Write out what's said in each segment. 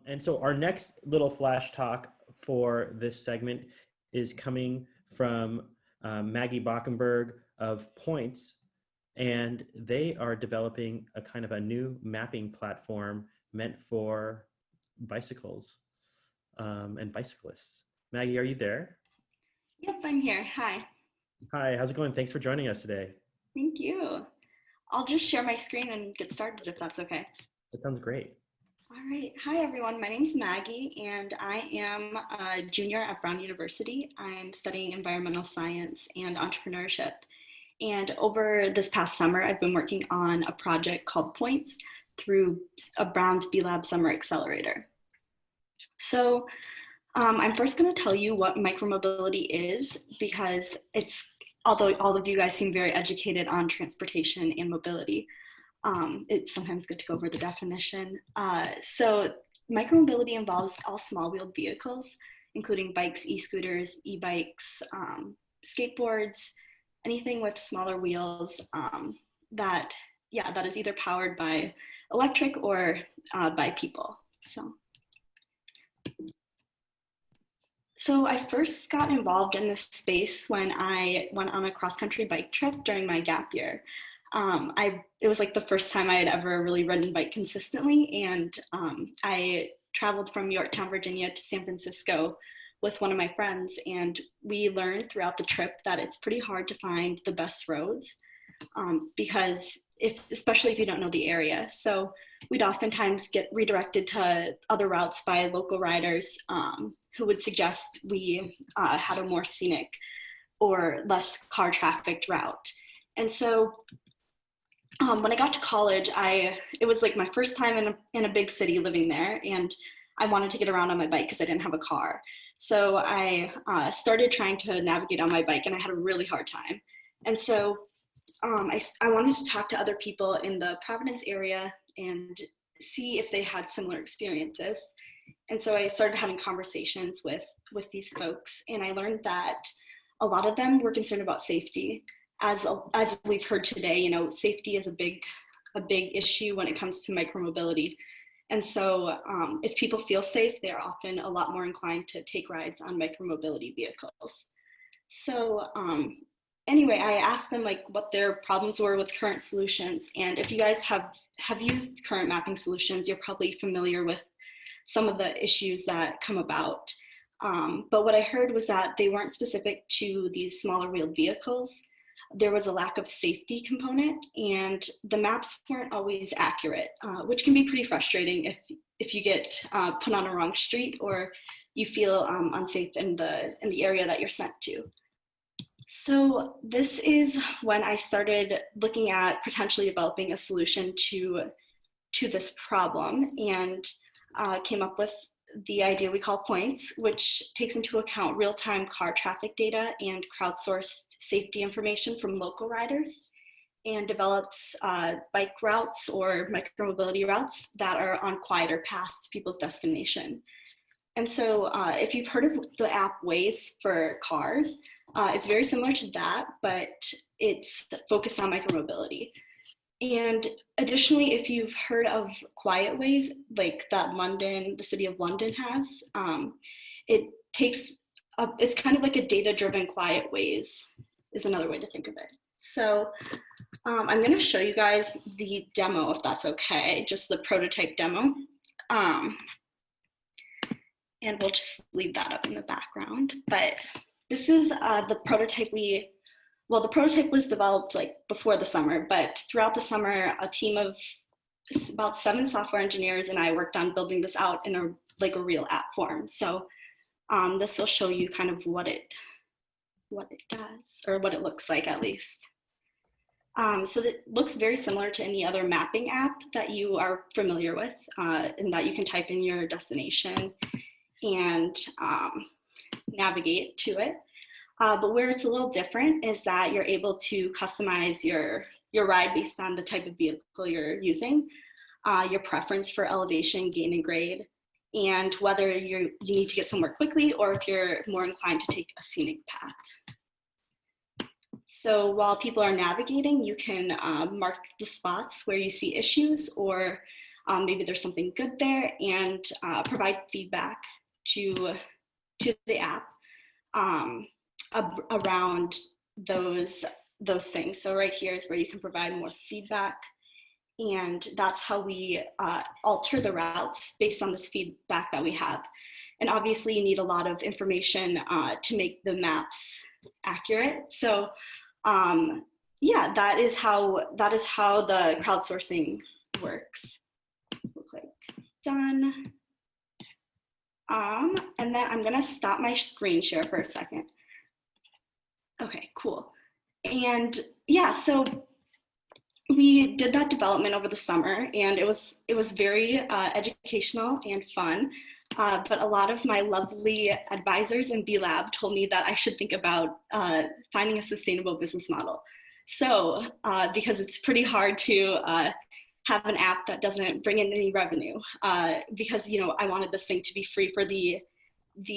And so our next little flash talk for this segment is coming from Maggie Bockenberg of Points, and they are developing a kind of a new mapping platform meant for bicycles and bicyclists. Maggie, are you there? Yep, I'm here. Hi. Hi, how's it going? Thanks for joining us today. Thank you. I'll just share my screen and get started if that's okay. That sounds great. All right. Hi, everyone. My name's Maggie, and I am a junior at Brown University. I'm studying environmental science and entrepreneurship. And over this past summer, I've been working on a project called Points through a Brown's B Lab Summer Accelerator. So I'm first going to tell you what micromobility is because although all of you guys seem very educated on transportation and mobility, it's sometimes good to go over the definition. So micromobility involves all small wheeled vehicles, including bikes, e-scooters, e-bikes, skateboards, anything with smaller wheels that is either powered by electric or by people. So I first got involved in this space when I went on a cross-country bike trip during my gap year. It was like the first time I had ever really ridden bike consistently, and I traveled from Yorktown, Virginia to San Francisco with one of my friends, and we learned throughout the trip that it's pretty hard to find the best roads because especially if you don't know the area. So we'd oftentimes get redirected to other routes by local riders who would suggest we had a more scenic or less car trafficked route. And so when I got to college, it was like my first time in a big city living there, and I wanted to get around on my bike because I didn't have a car. So I started trying to navigate on my bike, and I had a really hard time. And so I wanted to talk to other people in the Providence area and see if they had similar experiences. And so I started having conversations with these folks, and I learned that a lot of them were concerned about safety. As we've heard today, you know, safety is a big issue when it comes to micromobility. And so if people feel safe, they're often a lot more inclined to take rides on micromobility vehicles. So anyway, I asked them like what their problems were with current solutions. And if you guys have used current mapping solutions, you're probably familiar with some of the issues that come about. But what I heard was that they weren't specific to these smaller wheeled vehicles. There was a lack of safety component, and the maps weren't always accurate, which can be pretty frustrating if you get put on a wrong street or you feel unsafe in the area that you're sent to. So this is when I started looking at potentially developing a solution to this problem, and came up with the idea we call Points, which takes into account real-time car traffic data and crowdsourced safety information from local riders, and develops bike routes or micromobility routes that are on quieter paths to people's destination. And so if you've heard of the app Waze for cars, it's very similar to that, but it's focused on micromobility. And additionally, if you've heard of quiet ways, like that the city of London has, it's kind of like a data-driven quiet ways is another way to think of it. So I'm gonna show you guys the demo, if that's okay, just the prototype demo. And we'll just leave that up in the background. But this is the prototype the prototype was developed like before the summer, but throughout the summer, a team of about 7 software engineers and I worked on building this out in a real app form. So this will show you kind of what it does, or what it looks like at least. So it looks very similar to any other mapping app that you are familiar with, in that you can type in your destination and navigate to it. But where it's a little different is that you're able to customize your ride based on the type of vehicle you're using, your preference for elevation, gain, and grade, and whether you need to get somewhere quickly or if you're more inclined to take a scenic path. So while people are navigating, you can mark the spots where you see issues or maybe there's something good there, and provide feedback to the app around those things. So right here is where you can provide more feedback, and that's how we alter the routes based on this feedback that we have. And obviously you need a lot of information to make the maps accurate. So yeah, that is how the crowdsourcing works. We'll click done. And then I'm gonna stop my screen share for a second. Okay, cool. And yeah, so we did that development over the summer, and it was very educational and fun. But a lot of my lovely advisors in B-Lab told me that I should think about finding a sustainable business model. So because it's pretty hard to have an app that doesn't bring in any revenue, because I wanted this thing to be free for the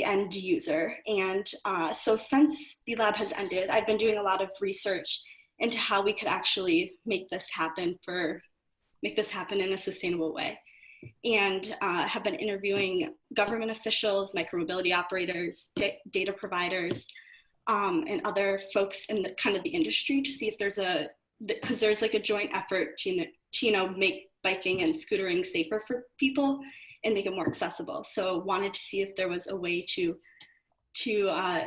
end user. And so since B-Lab has ended, I've been doing a lot of research into how we could actually make this happen in a sustainable way. And have been interviewing government officials, micromobility operators, data providers, and other folks in the kind of the industry to see if because there's like a joint effort to make biking and scootering safer for people and make it more accessible. So wanted to see if there was a way to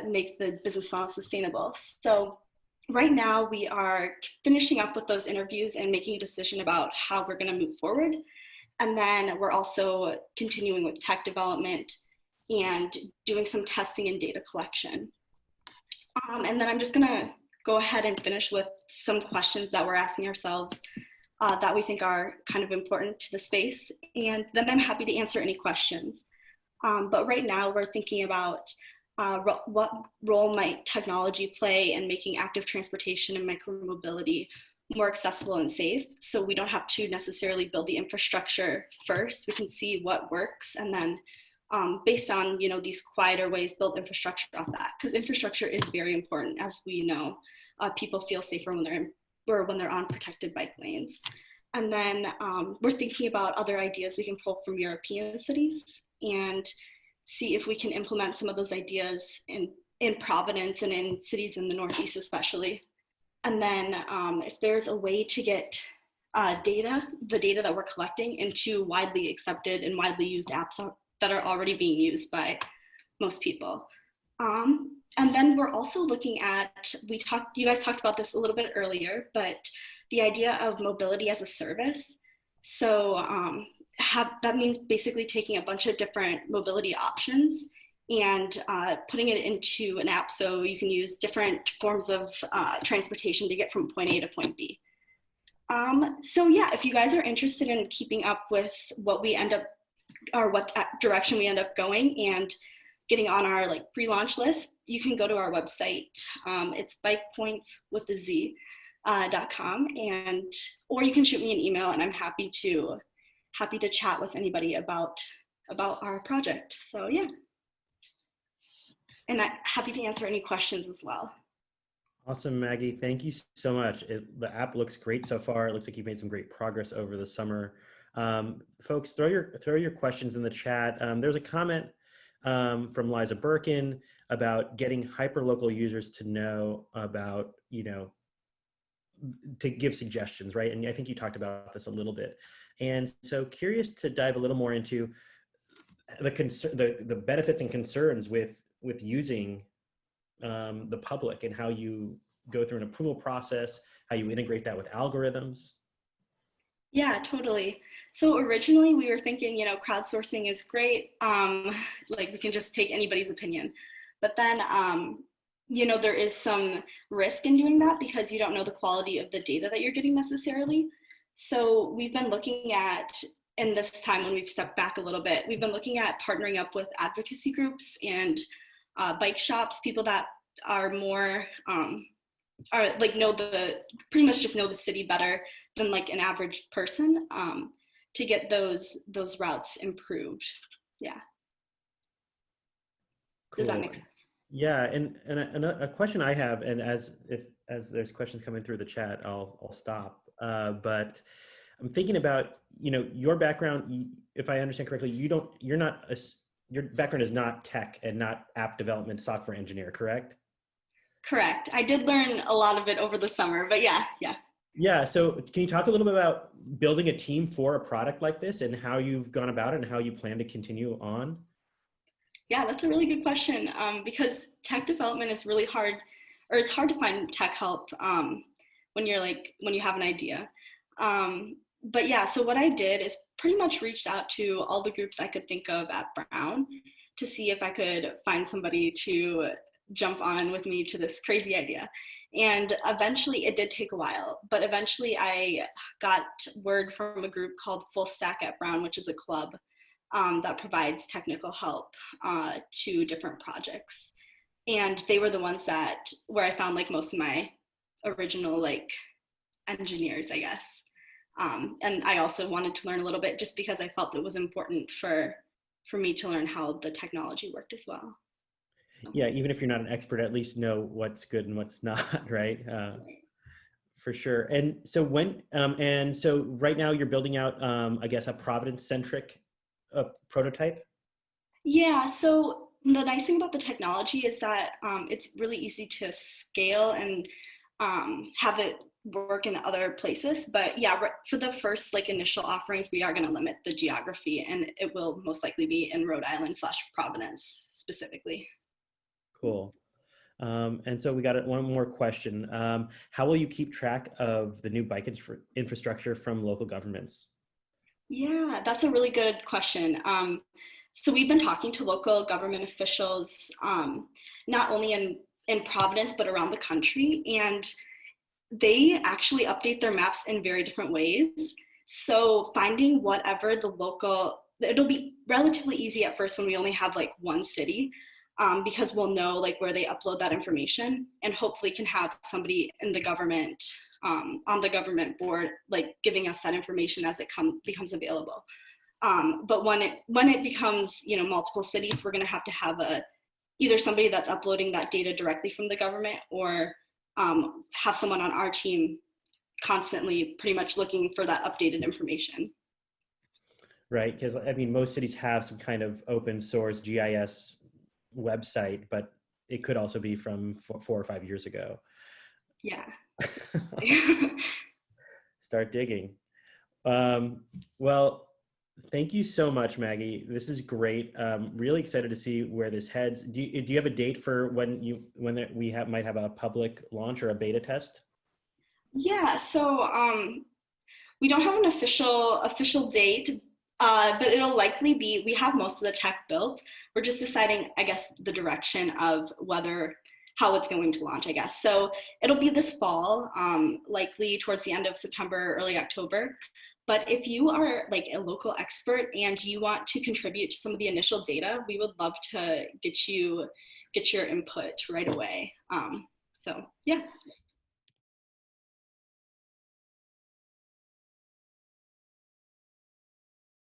make the business model sustainable. So right now we are finishing up with those interviews and making a decision about how we're going to move forward. And then we're also continuing with tech development and doing some testing and data collection. And then I'm just going to go ahead and finish with some questions that we're asking ourselves that we think are kind of important to the space. And then I'm happy to answer any questions. But right now we're thinking about what role might technology play in making active transportation and micromobility more accessible and safe, so we don't have to necessarily build the infrastructure first. We can see what works, and then based on these quieter ways, build infrastructure off that, because infrastructure is very important. As we know, people feel safer when they're on protected bike lanes. And then we're thinking about other ideas we can pull from European cities and see if we can implement some of those ideas in Providence and in cities in the Northeast especially. And then if there's a way to get the data that we're collecting, into widely accepted and widely used apps that are already being used by most people. And then we're also looking at, you guys talked about this a little bit earlier, but the idea of mobility as a service. So that means basically taking a bunch of different mobility options and putting it into an app so you can use different forms of transportation to get from point A to point B. So yeah, if you guys are interested in keeping up with what we end up, or what direction we end up going and getting on our pre-launch list, you can go to our website. It's bikepoints.com, or you can shoot me an email, and I'm happy to chat with anybody about our project. So yeah. And I'm happy to answer any questions as well. Awesome, Maggie. Thank you so much. The app looks great so far. It looks like you've made some great progress over the summer. Folks, throw your questions in the chat. There's a comment from Liza Birkin about getting hyperlocal users to know about, to give suggestions, right? And I think you talked about this a little bit. And so curious to dive a little more into the benefits and concerns with using the public, and how you go through an approval process, how you integrate that with algorithms. Yeah, totally. So originally we were thinking, crowdsourcing is great. We can just take anybody's opinion. But then, there is some risk in doing that because you don't know the quality of the data that you're getting necessarily. So we've been looking at, in this time when we've stepped back a little bit, we've been looking at partnering up with advocacy groups and bike shops, people that are more, pretty much just know the city better than an average person, to get those routes improved. Yeah. Cool. Does that make sense? Yeah, and a question I have, and as there's questions coming through the chat, I'll stop. But I'm thinking about, your background, if I understand correctly, your background is not tech and not app development, software engineer, correct? Correct. I did learn a lot of it over the summer, but yeah, yeah. Yeah. So can you talk a little bit about building a team for a product like this and how you've gone about it and how you plan to continue on? Yeah, that's a really good question, because tech development is really hard, or it's hard to find tech help when when you have an idea. But yeah, so what I did is pretty much reached out to all the groups I could think of at Brown to see if I could find somebody to jump on with me to this crazy idea. And eventually, it did take a while, but eventually I got word from a group called Full Stack at Brown, which is a club that provides technical help to different projects. And they were the ones that where I found like most of my original like engineers, I guess. And I also wanted to learn a little bit just because I felt it was important for me to learn how the technology worked as well. So. Yeah, even if you're not an expert, at least know what's good and what's not, right? For sure. And so right now you're building out, I guess, a Providence centric prototype. Yeah, so the nice thing about the technology is that it's really easy to scale and have it work in other places. But yeah, for the first like initial offerings, we are going to limit the geography, and it will most likely be in Rhode Island / Providence specifically. Cool. And so we got one more question. How will you keep track of the new bike infrastructure from local governments? Yeah, that's a really good question. So we've been talking to local government officials, not only in Providence, but around the country. And they actually update their maps in very different ways. So finding whatever the local, it'll be relatively easy at first when we only have like one city, because we'll know like where they upload that information, and hopefully can have somebody in the government, on the government board, like giving us that information as it becomes available. But when it becomes, multiple cities, we're going to have either somebody that's uploading that data directly from the government, or have someone on our team constantly pretty much looking for that updated information. Right, because I mean, most cities have some kind of open source GIS website, but it could also be from 4 or 5 years ago. Yeah. Start digging. Well, thank you so much, Maggie. This is great. Really excited to see where this heads. Do you have a date for when we might have a public launch or a beta test? Yeah. So we don't have an official date, but it'll likely be. We have most of the tech built. We're just deciding, I guess, the direction of how it's going to launch, I guess. So it'll be this fall, likely towards the end of September, early October. But if you are like a local expert and you want to contribute to some of the initial data, we would love to get your input right away. So yeah.